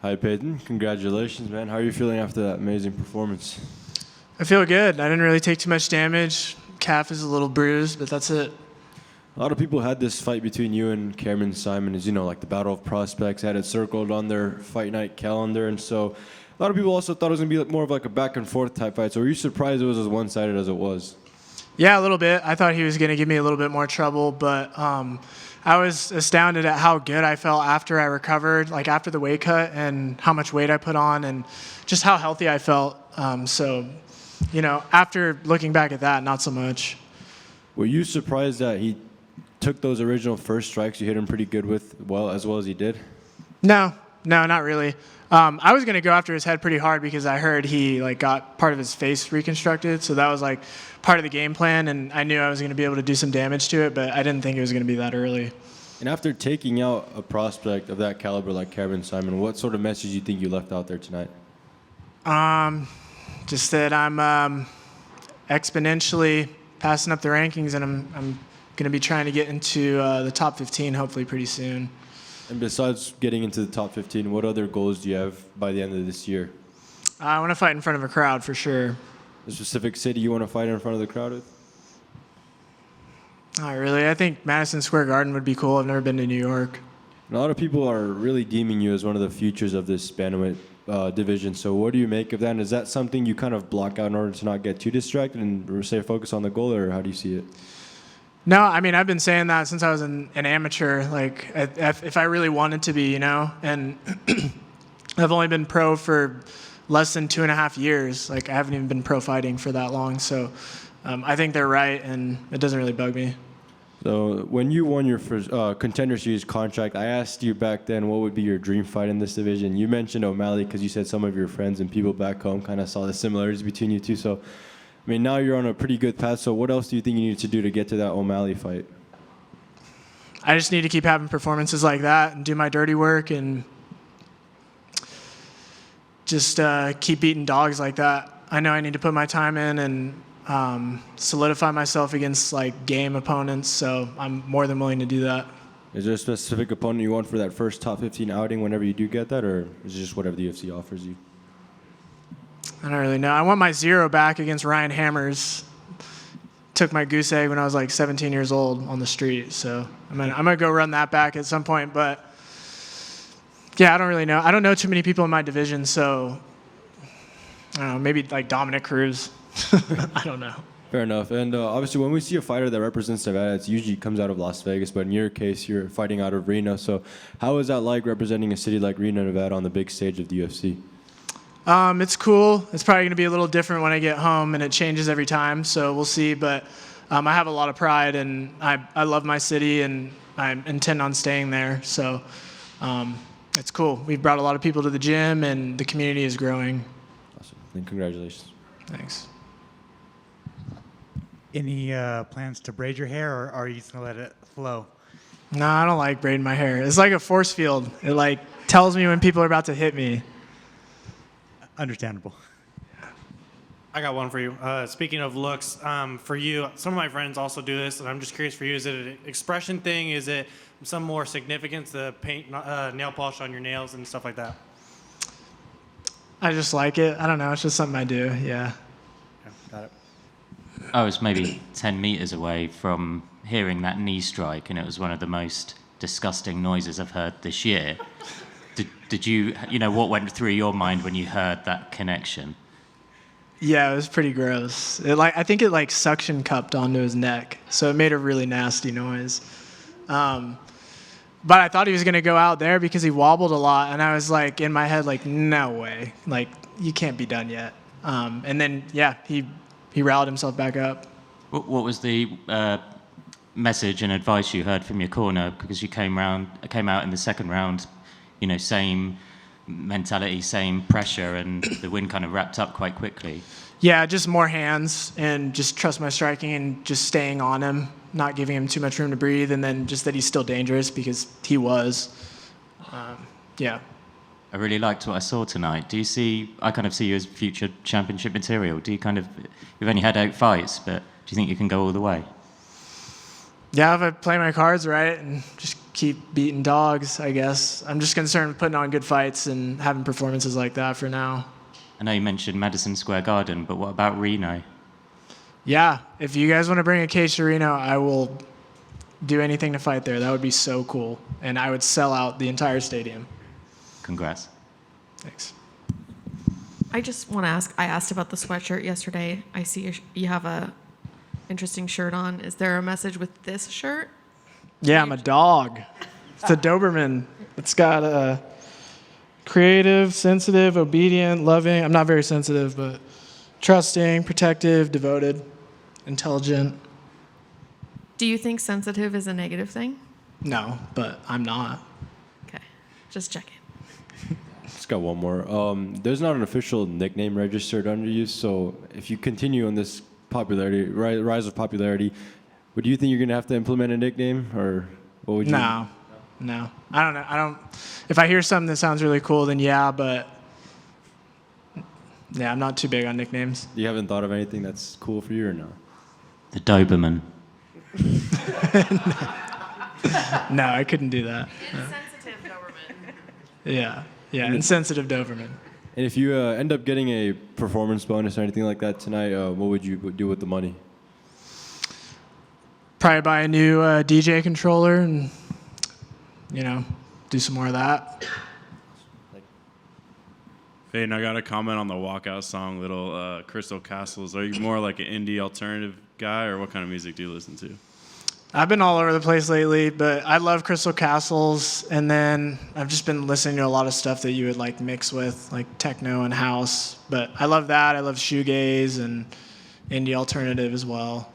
Hi, Payton. Congratulations, man. How are you feeling after that amazing performance? I feel good. I didn't really take too much damage. Calf is a little bruised, but that's it. A lot of people had this fight between you and Cameron Saaiman, as you know, like the Battle of Prospects, had it circled on their fight night calendar, and so a lot of people also thought it was going to be more of like a back and forth type fight. So were you surprised it was as one-sided as it was? Yeah, a little bit. I thought he was going to give me a little bit more trouble, but I was astounded at how good I felt after I recovered, like after the weight cut, and how much weight I put on, and just how healthy I felt. After looking back at that, not so much. Were you surprised that he took those original first strikes you hit him pretty good with, as well as he did? No, not really. I was going to go after his head pretty hard because I heard he got part of his face reconstructed, so that was part of the game plan, and I knew I was going to be able to do some damage to it, but I didn't think it was going to be that early. And after taking out a prospect of that caliber like Cameron Saaiman, what sort of message do you think you left out there tonight? Just that I'm exponentially passing up the rankings, and I'm going to be trying to get into the top 15 hopefully pretty soon. And besides getting into the top 15, what other goals do you have by the end of this year? I want to fight in front of a crowd for sure. A specific city you want to fight in front of the crowd with? Not really. I think Madison Square Garden would be cool. I've never been to New York. And a lot of people are really deeming you as one of the futures of this bantamweight division. So what do you make of that? And is that something you kind of block out in order to not get too distracted and stay focused on the goal, or how do you see it? No, I mean, I've been saying that since I was an amateur, if I really wanted to be, and I've only been pro for less than 2.5 years. I haven't even been pro fighting for that long. So I think they're right, and it doesn't really bug me. So when you won your first Contender Series contract, I asked you back then what would be your dream fight in this division. You mentioned O'Malley because you said some of your friends and people back home kind of saw the similarities between you two. So, I mean, now you're on a pretty good path. So what else do you think you need to do to get to that O'Malley fight? I just need to keep having performances like that and do my dirty work and just keep beating dogs like that. I know I need to put my time in and solidify myself against game opponents, so I'm more than willing to do that. Is there a specific opponent you want for that first top 15 outing whenever you do get that, or is it just whatever the UFC offers you? I don't really know. I want my 0 back against Ryan Hammers. Took my goose egg when I was 17 years old on the street, so I'm gonna go run that back at some point. But yeah, I don't really know. I don't know too many people in my division, so I don't know. Maybe Dominick Cruz. I don't know. Fair enough. And obviously, when we see a fighter that represents Nevada, it usually comes out of Las Vegas. But in your case, you're fighting out of Reno. So how is that like representing a city like Reno, Nevada on the big stage of the UFC? It's cool. It's probably going to be a little different when I get home, and it changes every time. So we'll see. But I have a lot of pride, and I love my city, and I intend on staying there. So it's cool. We've brought a lot of people to the gym, and the community is growing. Awesome. And congratulations. Thanks. Any plans to braid your hair, or are you just going to let it flow? No, I don't like braiding my hair. It's like a force field. It tells me when people are about to hit me. Understandable. I got one for you. Speaking of looks, for you, some of my friends also do this, and I'm just curious for you, is it an expression thing? Is it some more significance, the paint, nail polish on your nails and stuff like that? I just like it. I don't know. It's just something I do, yeah. Okay, got it. I was maybe 10 meters away from hearing that knee strike, and it was one of the most disgusting noises I've heard this year. Did you what went through your mind when you heard that connection? Yeah, it was pretty gross. I think it suction cupped onto his neck, so it made a really nasty noise. But I thought he was going to go out there because he wobbled a lot, and I was in my head, no way. You can't be done yet. And then, yeah, he rallied himself back up. What was the message and advice you heard from your corner? Because you came out in the second round, same mentality, same pressure, and the win kind of wrapped up quite quickly. Yeah, just more hands and just trust my striking and just staying on him, not giving him too much room to breathe, and then just that he's still dangerous because he was. Yeah. I really liked what I saw tonight. I kind of see you as future championship material. You've only had 8 fights, but do you think you can go all the way? Yeah, if I play my cards right and just keep beating dogs, I guess. I'm just concerned with putting on good fights and having performances like that for now. I know you mentioned Madison Square Garden, but what about Reno? Yeah, if you guys want to bring a cage to Reno, I will do anything to fight there. That would be so cool. And I would sell out the entire stadium. Congrats. Thanks. I just want to ask, I asked about the sweatshirt yesterday. I see you have a interesting shirt on. Is there a message with this shirt? Yeah, I'm a dog. It's a Doberman. It's got a creative, sensitive, obedient, loving. I'm not very sensitive, but trusting, protective, devoted, intelligent. Do you think sensitive is a negative thing? No, but I'm not. Okay, just checking. Just got one more. There's not an official nickname registered under you, so if you continue on this popularity, rise of popularity, would you think you're gonna have to implement a nickname, or what would you? No. I don't know. If I hear something that sounds really cool, then yeah, but yeah, I'm not too big on nicknames. You haven't thought of anything that's cool for you, or no? The Doberman. No, I couldn't do that. Insensitive Doberman. Yeah, insensitive Doberman. And if you end up getting a performance bonus or anything like that tonight, what would you do with the money? Probably buy a new DJ controller and, do some more of that. Payton, I got a comment on the walkout song, Little Crystal Castles. Are you more like an indie alternative guy, or what kind of music do you listen to? I've been all over the place lately, but I love Crystal Castles, and then I've just been listening to a lot of stuff that you would like mix with, like techno and house. But I love that. I love shoegaze and indie alternative as well.